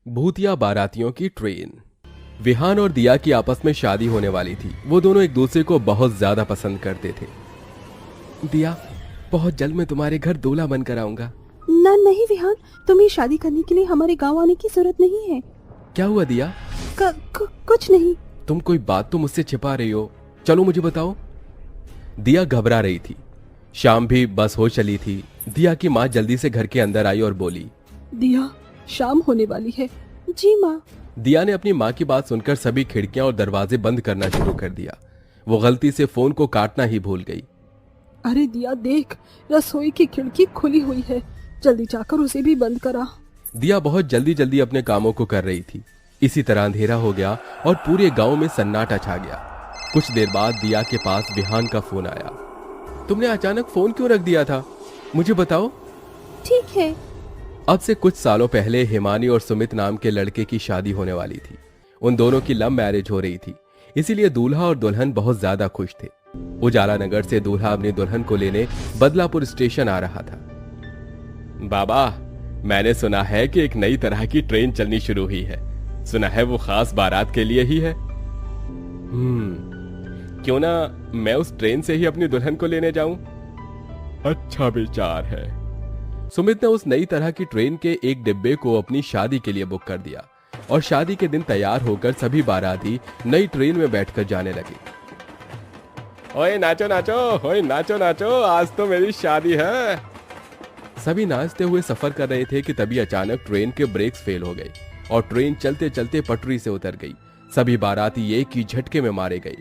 भूतिया बारातियों की ट्रेन। विहान और दिया की आपस में शादी होने वाली थी। वो दोनों एक दूसरे को बहुत ज्यादा पसंद करते थे। दिया, बहुत जल्द मैं तुम्हारे घर दूल्हा बनकर आऊंगा। ना नहीं विहान, तुम्हें शादी करने के लिए हमारे गांव आने की जरूरत नहीं है। क्या हुआ दिया? कुछ नहीं। तुम कोई बात तो मुझसे छिपा रही हो, चलो मुझे बताओ। दिया घबरा रही थी। शाम भी बस हो चली थी। दिया की माँ जल्दी से घर के अंदर आई और बोली, दिया, शाम होने वाली है। जी माँ। दिया ने अपनी माँ की बात सुनकर सभी खिड़कियां और दरवाजे बंद करना शुरू कर दिया। वो गलती से फोन को काटना ही भूल गई। अरे दिया देख, रसोई की खिड़की खुली हुई है, जल्दी जाकर उसे भी बंद करा। दिया बहुत जल्दी जल्दी अपने कामों को कर रही थी। इसी तरह अंधेरा हो गया और पूरे गांव में सन्नाटा छा गया। कुछ देर बाद दिया के पास विहान का फोन आया। तुमने अचानक फोन क्यों रख दिया था, मुझे बताओ। ठीक है। अब से कुछ सालों पहले हिमानी और सुमित नाम के लड़के की शादी होने वाली थी। उन दोनों की लव मैरिज हो रही थी, इसीलिए दूल्हा और दुल्हन बहुत ज्यादा खुश थे। उजाला नगर से दूल्हा अपनी दुल्हन को लेने बदलापुर स्टेशन आ रहा था। बाबा, मैंने सुना है कि एक नई तरह की ट्रेन चलनी शुरू हुई है। सुना है वो खास बारात के लिए ही है। क्यों ना मैं उस ट्रेन से ही अपनी दुल्हन को लेने जाऊं? अच्छा विचार है। सुमित ने उस नई तरह की ट्रेन के एक डिब्बे को अपनी शादी के लिए बुक कर दिया और शादी के दिन तैयार होकर सभी बाराती नई ट्रेन में बैठकर जाने लगे। ओए नाचो नाचो, ओए नाचो नाचो, आज तो मेरी शादी है। सभी नाचते हुए सफर कर रहे थे कि तभी अचानक ट्रेन के ब्रेक्स फेल हो गए और ट्रेन चलते चलते पटरी से उतर गई। सभी बाराती एक ही झटके में मारे गए,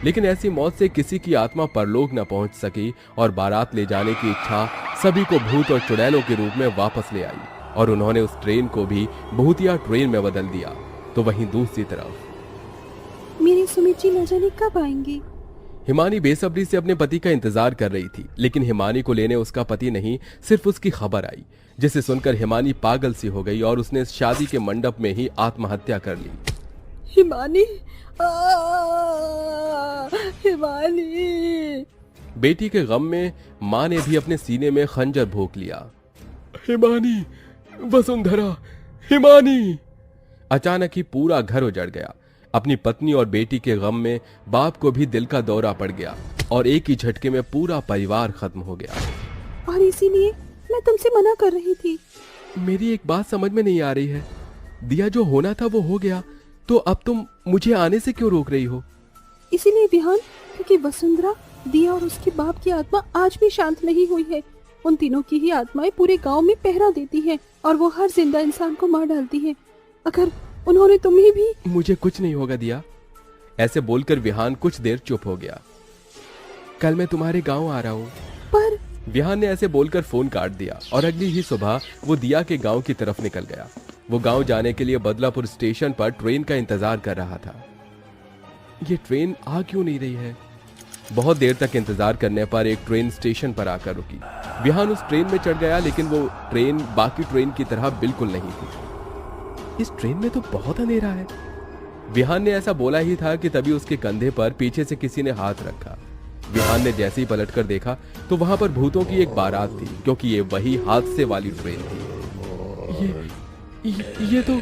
लेकिन ऐसी मौत से किसी की आत्मा परलोक न पहुंच सकी और बारात ले जाने की इच्छा सभी को भूत और चुड़ैलों के रूप में वापस ले आई और उन्होंने उस ट्रेन को भी भूतिया ट्रेन में बदल दिया। तो वहीं दूसरी तरफ मेरे सुमित जी न जाने कब आएंगे। हिमानी बेसब्री से अपने पति का इंतजार कर रही थी, लेकिन हिमानी को लेने उसका पति नहीं, सिर्फ उसकी खबर आई, जिसे सुनकर हिमानी पागल सी हो गई और उसने शादी के मंडप में ही आत्महत्या कर ली। हिमानी, हिमानी। बेटी के गम में माँ ने भी अपने सीने में खंजर भोंक लिया। हिमानी, वसुंधरा, हिमानी। अचानक ही पूरा घर उजड़ गया। अपनी पत्नी और बेटी के गम में बाप को भी दिल का दौरा पड़ गया और एक ही झटके में पूरा परिवार खत्म हो गया। और इसीलिए मैं तुमसे मना कर रही थी। मेरी एक बात समझ में नहीं आ रही है। दिया, जो होना था वो हो गया, तो अब तुम मुझे आने से क्यों रोक रही हो? इसीलिए विहान, क्योंकि वसुंधरा, दिया और उसके बाप की आत्मा आज भी शांत नहीं हुई है। उन तीनों की ही आत्माएं पूरे गांव में पहरा देती हैं और वो हर जिंदा इंसान को मार डालती हैं। अगर उन्होंने तुम्हें भी। मुझे कुछ नहीं होगा दिया। ऐसे बोलकर विहान कुछ देर चुप हो गया। कल मैं तुम्हारे गांव आ रहा हूँ। पर विहान ने ऐसे बोलकर फोन काट दिया और अगली ही सुबह वो दिया के गांव की तरफ निकल गया। वो गांव जाने के लिए बदलापुर स्टेशन पर ट्रेन का इंतजार कर रहा था। ये ट्रेन आ क्यों नहीं रही है? बहुत देर तक इंतजार करने पर एक ट्रेन स्टेशन पर आकर रुकी। विहान उस ट्रेन में चढ़ गया, लेकिन वो ट्रेन बाकी ट्रेन की तरह बिल्कुल नहीं थी। इस ट्रेन में तो बहुत अंधेरा है। विहान ने ऐसा बोला ही था कि तभी उसके कंधे पर पीछे से किसी ने हाथ रखा। विहान ने जैसे ही पलटकर देखा तो वहां पर भूतों की एक बारात थी, क्योंकि ये वही हादसे वाली ट्रेन थी। ये तो।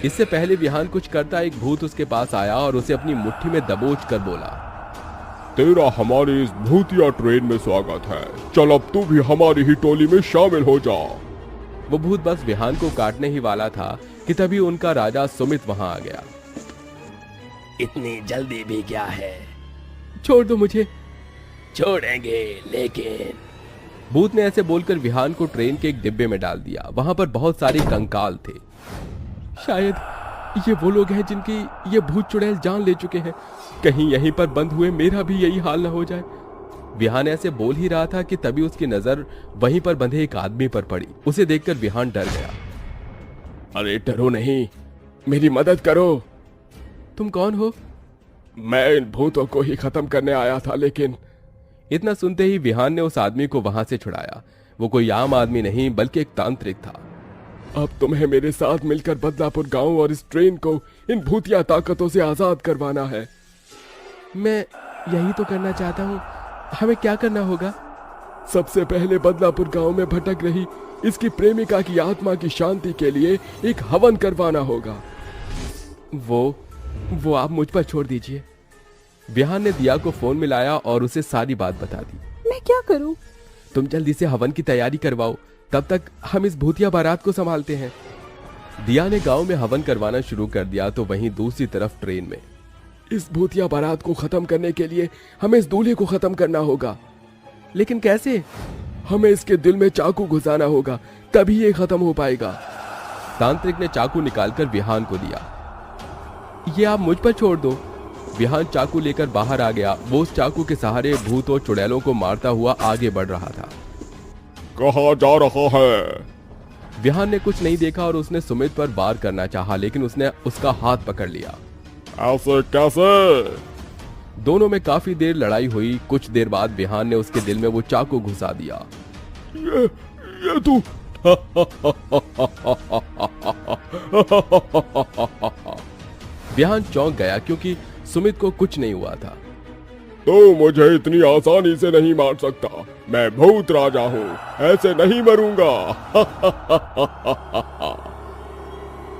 इससे पहले विहान कुछ करता एक भूत उसके पास आया और उसे अपनी मुट्ठी में दबोच कर बोला, तेरा हमारी इस भूतिया ट्रेन में स्वागत है, चल अब तू भी हमारी ही टोली में शामिल हो जा। वो भूत बस विहान को काटने ही वाला था कि तभी उनका राजा सुमित वहां आ गया। इतनी जल्दी भी क्या है? छोड़ दो मुझे। छोड़ेंगे, लेकिन। भूत ने ऐसे बोलकर विहान को ट्रेन के एक डिब्बे में डाल दिया। वहां पर बहुत सारे कंकाल थे। शायद ये वो लोग हैं जिनकी ये भूत चुड़ैल जान ले चुके हैं। कहीं यहीं पर बंद हुए मेरा भी यही हाल न हो जाए। विहान ऐसे बोल ही रहा था कि तभी उसकी नजर वहीं पर बंधे एक आदमी पर पड़ी। उसे देखकर विहान डर गया। अरे डरो नहीं, मेरी मदद करो। तुम कौन हो? मैं इन भूतों को ही खत्म करने आया था, लेकिन। इतना सुनते ही विहान ने उस आदमी को वहां से छुड़ाया। वो कोई आम आदमी नहीं बल्कि एक तांत्रिक था। अब तुम्हें मेरे साथ मिलकर बदलापुर गांव और इस ट्रेन को इन भूतिया ताकतों से आजाद करवाना है। मैं यही तो करना चाहता हूँ। हमें क्या करना होगा? सबसे पहले बदलापुर गांव में भटक रही इसकी प्रेमिका की आत्मा की शांति के लिए एक हवन करवाना होगा। वो आप मुझ पर छोड़ दीजिए। विहान ने दिया को फोन मिलाया और उसे सारी बात बता दी। मैं क्या करूं? तुम जल्दी से हवन की तैयारी करवाओ, तब तक हम इस भूतिया बारात को संभालते हैं। दिया ने गांव में हवन करवाना शुरू कर दिया तो वहीं दूसरी तरफ ट्रेन में इस भूतिया बारात को खत्म करने के लिए हमें इस दूल्हे को खत्म करना होगा। लेकिन कैसे? हमें इसके दिल में चाकू घुसाना होगा, तभी ये खत्म हो पाएगा। तांत्रिक ने चाकू निकालकर विहान को दिया। ये आप मुझ पर छोड़ दो। विहान चाकू लेकर बाहर आ गया। वो उस चाकू के सहारे भूत और चुड़ैलों को मारता हुआ आगे बढ़ रहा था। कहाँ जा रहा है? विहान ने कुछ नहीं देखा और उसने सुमित पर वार करना चाहा, लेकिन उसने उसका हाथ पकड़ लिया। ऐसे कैसे? दोनों में काफी देर लड़ाई हुई। कुछ देर बाद विहान ने उसके दिल में वो चाकू घुसा दिया। ये तू विहान चौंक गया क्योंकि सुमित को कुछ नहीं हुआ था। तो मुझे इतनी आसानी से नहीं मार सकता। मैं भूत राजा हूँ, ऐसे नहीं मरूंगा।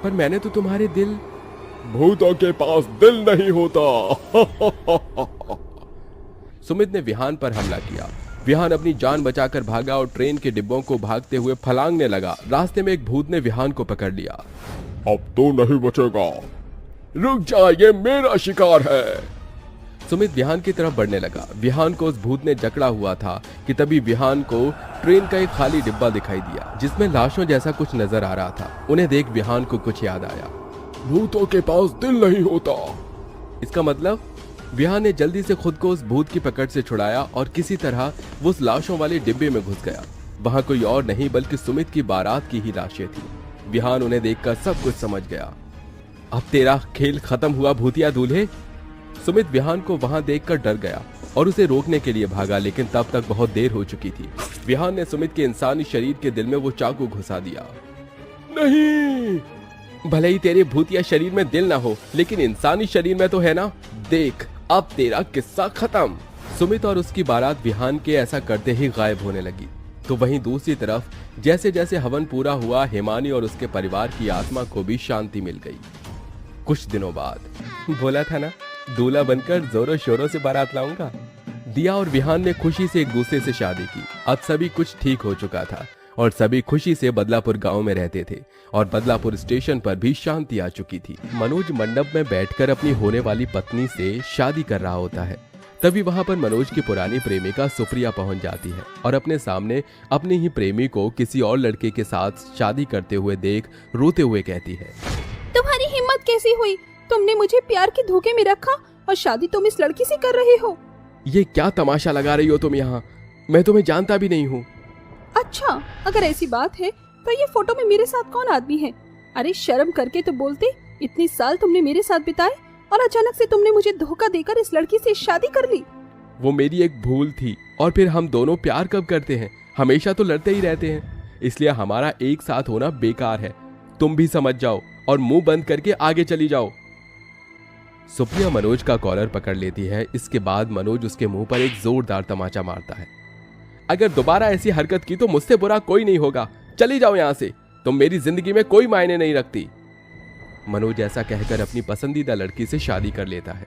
पर मैंने तो तुम्हारे दिल। भूतों के पास दिल नहीं होता। सुमित ने विहान पर हमला किया। विहान अपनी जान बचाकर भागा और ट्रेन के डिब्बों को भागते हुए फलांगने लगा। रास्ते में एक भूत ने विहान को पकड़ लिया। अब तो नहीं बचेगा। रुक जा, ये मेरा शिकार है। सुमित विहान की तरफ बढ़ने लगा। विहान को उस भूत ने जकड़ा हुआ था कि तभी विहान को ट्रेन का एक खाली डिब्बा दिखाई दिया जिसमें लाशों जैसा कुछ नजर आ रहा था। उन्हें देख विहान को कुछ याद आया। भूतों के पास दिल नहीं होता। इसका मतलब? विहान ने जल्दी से खुद को उस भूत की पकड़ से छुड़ाया और किसी तरह वो उस लाशों वाले डिब्बे में घुस गया। वहां कोई और नहीं बल्कि सुमित की बारात की ही लाशें थी। विहान उन्हें देखकर सब कुछ समझ गया। अब तेरा खेल खत्म हुआ भूतिया दूल्हे। सुमित विहान को वहां देखकर डर गया और उसे रोकने के लिए भागा, लेकिन तब तक बहुत देर हो चुकी थी। विहान ने सुमित के इंसानी शरीर के दिल में वो चाकू घुसा दिया। नहीं, भले ही तेरे भूतिया शरीर में दिल ना हो, लेकिन इंसानी शरीर में तो है ना। देख, अब तेरा किस्सा खत्म। सुमित और उसकी बारात विहान के ऐसा करते ही गायब होने लगी। तो वहीं दूसरी तरफ जैसे जैसे हवन पूरा हुआ, हिमानी और उसके परिवार की आत्मा को भी शांति मिल गई। कुछ दिनों बाद बोला था ना, दूल्हा बनकर जोरों शोरों से बारात लाऊंगा। दिया और विहान ने खुशी से एक दूसरे से शादी की। अब सभी कुछ ठीक हो चुका था और सभी खुशी से बदलापुर गांव में रहते थे और बदलापुर स्टेशन पर भी शांति आ चुकी थी। मनोज मंडप में बैठकर अपनी होने वाली पत्नी से शादी कर रहा होता है। तभी वहां पर मनोज की पुरानी प्रेमिका सुप्रिया पहुंच जाती है और अपने सामने अपने ही प्रेमी को किसी और लड़के के साथ शादी करते हुए देख रोते हुए कहती है, तुम्हारी हिम्मत कैसी हुई? तुमने मुझे प्यार के धोखे में रखा और शादी तुम इस लड़की से कर रहे हो। ये क्या तमाशा लगा रही हो तुम यहाँ? मैं तुम्हें जानता भी नहीं हूँ। अच्छा, अगर ऐसी बात है तो ये फोटो में मेरे साथ कौन आदमी है? अरे शर्म करके तो बोलते। इतने साल तुमने मेरे साथ बिताए और अचानक से तुमने मुझे धोखा देकर इस लड़की से शादी कर ली। वो मेरी एक भूल थी। और फिर हम दोनों प्यार कब करते हैं? हमेशा तो लड़ते ही रहते हैं। इसलिए हमारा एक साथ होना बेकार है। तुम भी समझ जाओ और मुंह बंद करके आगे चली जाओ। सुप्रिया मनोज का कॉलर पकड़ लेती है। इसके बाद मनोज उसके मुंह पर एक जोरदार तमाचा मारता है। अगर दोबारा ऐसी हरकत की तो मुझसे बुरा कोई नहीं होगा। चली जाओ यहाँ से। तुम मेरी जिंदगी में कोई मायने नहीं रखती। मनोज ऐसा कहकर अपनी पसंदीदा लड़की से शादी कर लेता है।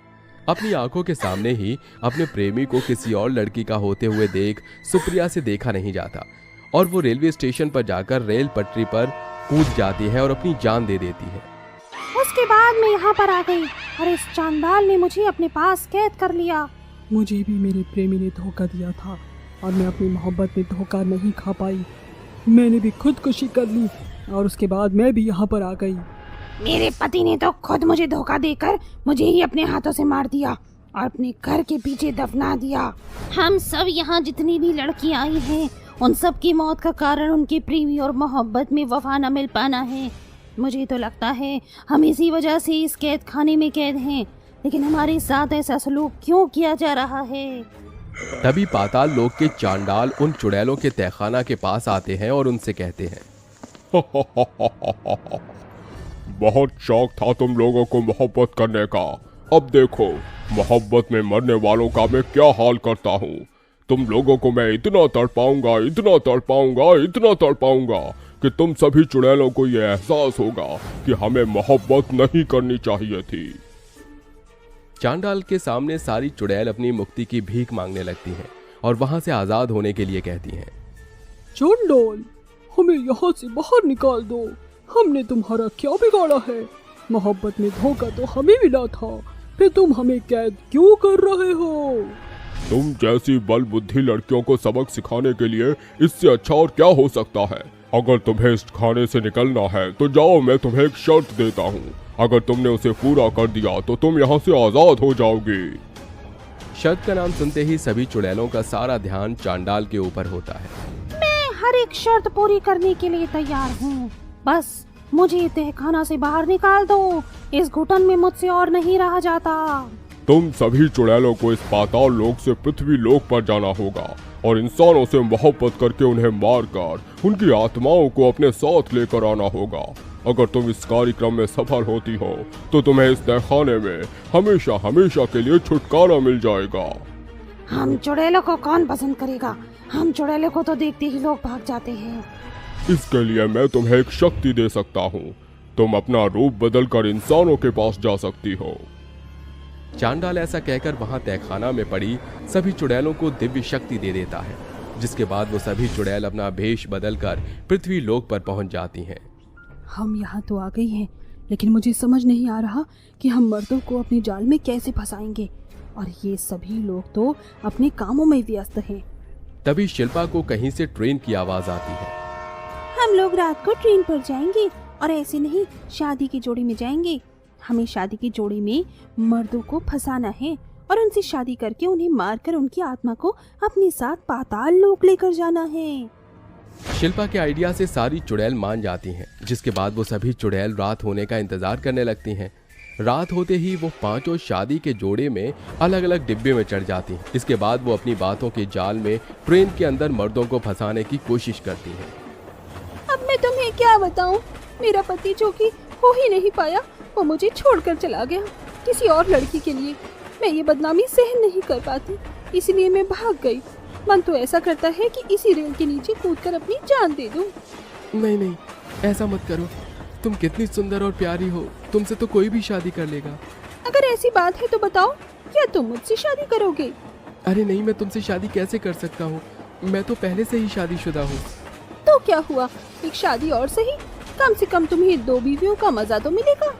अपनी आंखों के सामने ही अपने प्रेमी को किसी और लड़की का होते हुए देख सुप्रिया से देखा नहीं जाता और वो रेलवे स्टेशन पर जाकर रेल पटरी पर कूद जाती है और अपनी जान दे देती है। उसके बाद मैं यहाँ पर आ गई और इस चांडाल ने मुझे अपने पास कैद कर लिया। मुझे भी मेरे प्रेमी ने धोखा दिया था और मैं अपनी मोहब्बत में धोखा नहीं खा पाई। मैंने भी खुदकुशी कर ली और उसके बाद मैं भी यहाँ पर आ गई। मेरे पति ने तो खुद मुझे धोखा देकर मुझे ही अपने हाथों से मार दिया और अपने घर के पीछे दफना दिया। हम सब यहाँ जितनी भी लड़कियाँ आई हैं, उन सब की मौत का कारण उनके प्रेमी और मोहब्बत में वफा न मिल पाना है। मुझे तो लगता है हम इसी वजह से इस कैद खाने में कैद हैं, लेकिन हमारे साथ ऐसा सलूक क्यों किया जा रहा है? तभी पाताल लोक के चांडाल उन चुड़ैलों के तहखाना के पास आते हैं और उनसे कहते हैं, बहुत शौक था तुम लोगों को मोहब्बत करने का। अब देखो, मोहब्बत में मरने वालों का मैं क्या हाल करता हूँ। तुम लोगों को मैं इतना तड़पाऊंगा, इतना तड़पाऊंगा, इतना तड़पाऊंगा कि तुम सभी चुड़ैलों को ये एहसास होगा कि हमें मोहब्बत नहीं करनी चाहिए थी। चांडाल के सामने सारी चुड़ैल अपनी मुक्ति की भीख मांगने लगती हैं और वहां से आजाद होने के लिए कहती हैं। चांडाल, हमें यहाँ से बाहर निकाल दो। हमने तुम्हारा क्या बिगाड़ा है? मोहब्बत में धोखा तो हमें मिला था, फिर तुम हमें कैद क्यों कर रहे हो? तुम जैसी बल बुद्धि लड़कियों को सबक सिखाने के लिए इससे अच्छा और क्या हो सकता है? अगर तुम्हें इस खाने से निकलना है तो जाओ, मैं तुम्हें एक शर्त देता हूँ। अगर तुमने उसे पूरा कर दिया तो तुम यहाँ से आजाद हो जाओगी। शर्त का नाम सुनते ही सभी चुड़ैलों का सारा ध्यान चांडाल के ऊपर होता है। मैं हर एक शर्त पूरी करने के लिए तैयार हूँ, बस मुझे तहखाना से बाहर निकाल दो। इस घुटन में मुझसे और नहीं रहा जाता। तुम सभी चुड़ैलों को इस पाताल लोक से पृथ्वी लोक पर जाना होगा और इंसानों से मोहब्बत करके उन्हें मारकर उनकी आत्माओं को अपने साथ लेकर आना होगा। अगर तुम इस कार्यक्रम में सफल होती हो तो तुम्हें इस तहखाने में हमेशा हमेशा के लिए छुटकारा मिल जाएगा। हम चुड़ैलों को कौन पसंद करेगा? हम चुड़ैलों को तो देखते ही लोग भाग जाते हैं। इसके लिए मैं तुम्हें एक शक्ति दे सकता हूँ। तुम अपना रूप बदलकर इंसानों के पास जा सकती हो। चांडाल ऐसा कहकर वहां तहखाना में पड़ी सभी चुड़ैलों को दिव्य शक्ति दे देता है, जिसके बाद वो सभी चुड़ैल अपना भेष बदलकर पृथ्वी लोक पर पहुंच जाती हैं। हम यहाँ तो आ गई हैं, लेकिन मुझे समझ नहीं आ रहा कि हम मर्दों को अपने जाल में कैसे फंसाएंगे, और ये सभी लोग तो अपने कामों में व्यस्त हैं। तभी शिल्पा को कहीं से ट्रेन की आवाज आती है। हम लोग रात को ट्रेन पर जाएंगे और ऐसे नहीं शादी की जोड़ी में जाएंगे। हमें शादी की जोड़ी में मर्दों को फंसाना है और उनसे शादी करके उन्हें मारकर उनकी आत्मा को अपने साथ पाताल लोक लेकर जाना है। शिल्पा के आइडिया से सारी चुड़ैल मान जाती हैं, जिसके बाद वो सभी चुड़ैल रात होने का इंतजार करने लगती हैं। रात होते ही वो पांचों शादी के जोड़े में अलग अलग डिब्बे में चढ़ जाती हैं। इसके बाद वो अपनी बातों के जाल में ट्रेन के अंदर मर्दों को फंसाने की कोशिश करती हैं। अब मैं तुम्हें क्या बताऊं? मेरा पति जो कि हो ही नहीं पाया, वो मुझे छोड़कर चला गया किसी और लड़की के लिए। मैं ये बदनामी सहन नहीं कर पाती, इसलिए मैं भाग गई। मन तो ऐसा करता है कि इसी रेल के नीचे कूदकर अपनी जान दे दूं। नहीं नहीं, ऐसा मत करो। तुम कितनी सुंदर और प्यारी हो, तुमसे तो कोई भी शादी कर लेगा। अगर ऐसी बात है तो बताओ, क्या तुम मुझसे शादी करोगे? अरे नहीं, मैं तुमसे शादी कैसे कर सकता हूँ? मैं तो पहले से ही शादीशुदा हूँ। तो क्या हुआ, एक शादी और सही, कम से कम तुम्हें 2 बीवियों का मजा तो मिलेगा।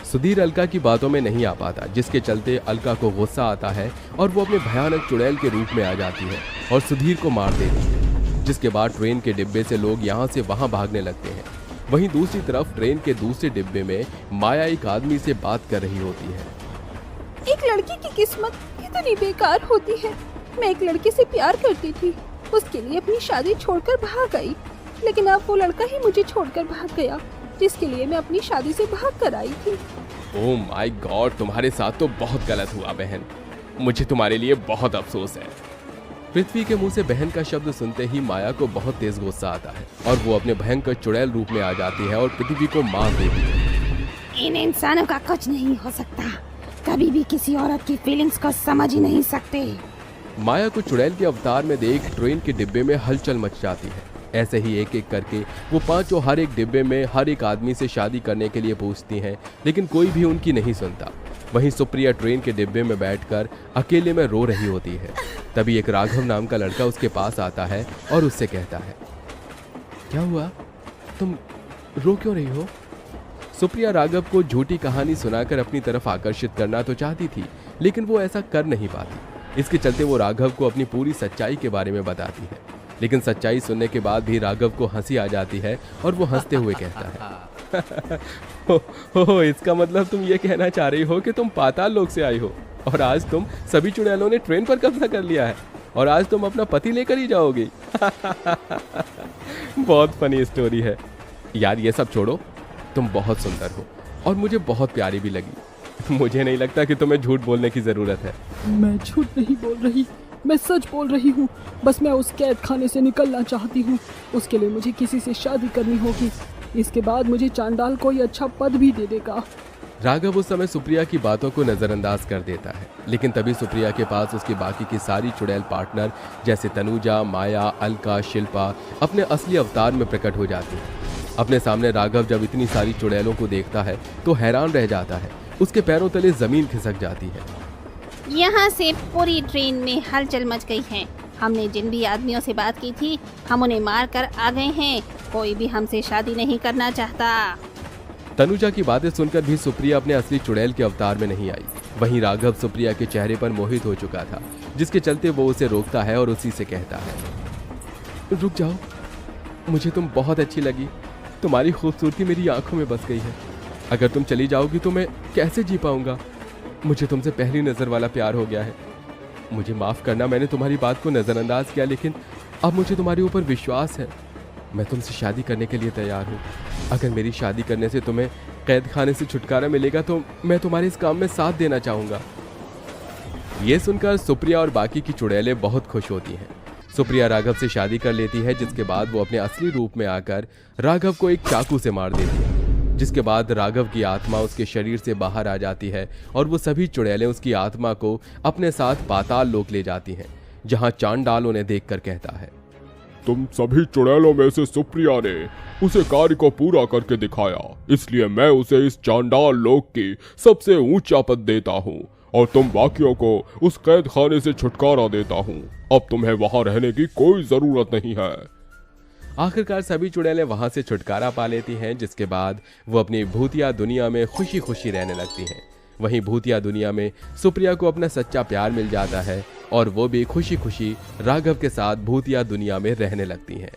सुधीर अलका की बातों में नहीं आ पाता, जिसके चलते अलका को गुस्सा आता है और वो अपने भयानक चुड़ैल के रूप में आ जाती है और सुधीर को मार देती है। जिसके बाद ट्रेन के डिब्बे से लोग यहाँ से वहाँ भागने लगते हैं। वहीं दूसरी तरफ ट्रेन के दूसरे डिब्बे में माया एक आदमी से बात कर रही होती है। एक लड़की की किस्मत कितनी बेकार होती है। मैं एक लड़के से प्यार करती थी, उसके लिए अपनी शादी छोड़कर भाग गई, लेकिन अब वो लड़का ही मुझे छोड़कर भाग गया जिसके लिए मैं अपनी शादी से भाग कर आई थी। ओह माय गॉड, तुम्हारे साथ तो बहुत गलत हुआ बहन। मुझे तुम्हारे लिए बहुत अफसोस है। पृथ्वी के मुंह से बहन का शब्द सुनते ही माया को बहुत तेज गुस्सा आता है और वो अपने भयंकर चुड़ैल रूप में आ जाती है और पृथ्वी को मार देती है। इन इंसानों का कुछ नहीं हो सकता, कभी भी किसी औरत की फीलिंग्स को समझ ही नहीं सकते। माया को चुड़ैल के अवतार में देख ट्रेन के डिब्बे में हलचल मच जाती है। ऐसे ही एक एक करके वो पांचों हर एक डिब्बे में हर एक आदमी से शादी करने के लिए पूछती हैं, लेकिन कोई भी उनकी नहीं सुनता। वहीं सुप्रिया ट्रेन के डिब्बे में बैठकर अकेले में रो रही होती है। तभी एक राघव नाम का लड़का उसके पास आता है और उससे कहता है, क्या हुआ, तुम रो क्यों रही हो? सुप्रिया राघव को झूठी कहानी सुनाकर अपनी तरफ आकर्षित करना तो चाहती थी, लेकिन वो ऐसा कर नहीं पाती। इसके चलते वो राघव को अपनी पूरी सच्चाई के बारे में बताती है, लेकिन सच्चाई सुनने के बाद भी राघव को हंसी आ जाती है और वो हंसते हुए कहता है, हो, इसका मतलब तुम ये कहना चाह रही हो कि तुम पाताल लोक से आई हो और आज तुम सभी चुड़ैलों ने ट्रेन पर कब्जा कर लिया है और आज तुम अपना पति लेकर ही जाओगी। बहुत फनी स्टोरी है यार। ये सब छोड़ो, तुम बहुत सुंदर हो और मुझे बहुत प्यारी भी लगी। मुझे नहीं लगता कि तुम्हें झूठ बोलने की जरूरत है। मैं झूठ नहीं बोल रही, मैं सच बोल रही हूँ। बस मैं उस कैद खाने से निकलना चाहती हूँ। उसके लिए मुझे किसी से शादी करनी होगी। इसके बाद मुझे चांडाल कोई अच्छा पद भी दे देगा। राघव उस समय सुप्रिया की बातों को नजरअंदाज कर देता है, लेकिन तभी सुप्रिया के पास उसकी बाकी की सारी चुड़ैल पार्टनर जैसे तनुजा, माया, अलका, शिल्पा अपने असली अवतार में प्रकट हो जाती है। अपने सामने राघव जब इतनी सारी चुड़ैलों को देखता है तो हैरान रह जाता है। उसके पैरों तले जमीन खिसक जाती है। यहाँ से पूरी ट्रेन में हलचल मच गई है। हमने जिन भी आदमियों से बात की थी, हम उन्हें मार कर आ गए हैं। कोई भी हमसे शादी नहीं करना चाहता। तनुजा की बातें सुनकर भी सुप्रिया अपने असली चुड़ैल के अवतार में नहीं आई। वहीं राघव सुप्रिया के चेहरे पर मोहित हो चुका था, जिसके चलते वो उसे रोकता है और उसी से कहता है, रुक जाओ, मुझे तुम बहुत अच्छी लगी। तुम्हारी खूबसूरती मेरी आंखों में बस गई है। अगर तुम चली जाओगी तो मैं कैसे जी पाऊंगा। मुझे तुमसे पहली नजर वाला प्यार हो गया है। मुझे माफ करना, मैंने तुम्हारी बात को नजरअंदाज किया, लेकिन अब मुझे तुम्हारे ऊपर विश्वास है। मैं तुमसे शादी करने के लिए तैयार हूँ। अगर मेरी शादी करने से तुम्हें कैद खाने से छुटकारा मिलेगा तो मैं तुम्हारे इस काम में साथ देना चाहूंगा। ये सुनकर सुप्रिया और बाकी की चुड़ैलें बहुत खुश होती हैं। सुप्रिया राघव से शादी कर लेती है, जिसके बाद वो अपने असली रूप में आकर राघव को एक चाकू से मार देती है, जिसके बाद राघव की आत्मा उसके शरीर से बाहर आ जाती है और वो सभी चुड़ैलें उसकी आत्मा को अपने साथ पाताल लोक ले जाती हैं, जहां चांडाल उन्हें देखकर कहता है, तुम सभी चुड़ैलों में से सुप्रिया ने उसे कार्य को पूरा करके दिखाया, इसलिए मैं उसे इस चांडाल लोक की सबसे ऊंचा पद देता हूँ और तुम बाकियों को उस कैद खाने से छुटकारा देता हूँ। अब तुम्हें वहां रहने की कोई जरूरत नहीं है। आखिरकार सभी चुड़ैलें वहां से छुटकारा पा लेती हैं, जिसके बाद वो अपनी भूतिया दुनिया में खुशी खुशी रहने लगती हैं। वहीं भूतिया दुनिया में सुप्रिया को अपना सच्चा प्यार मिल जाता है और वो भी खुशी खुशी राघव के साथ भूतिया दुनिया में रहने लगती हैं।